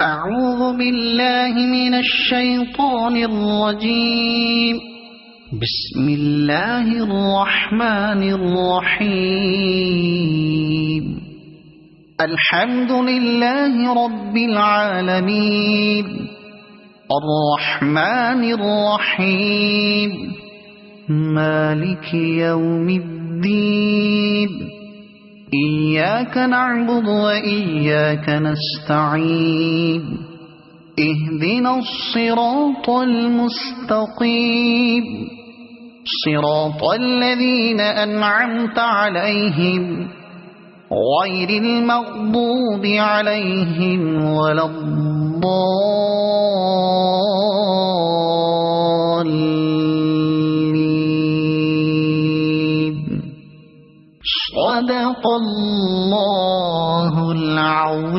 أعوذ بالله من الشيطان الرجيم. بسم الله الرحمن الرحيم. الحمد لله رب العالمين الرحمن الرحيم مالك يوم الدين إياك نعبد وإياك نستعين اهدنا الصراط المستقيم صراط الذين أنعمت عليهم غير المغضوب عليهم ولا الضالين. صدق الله العظيم.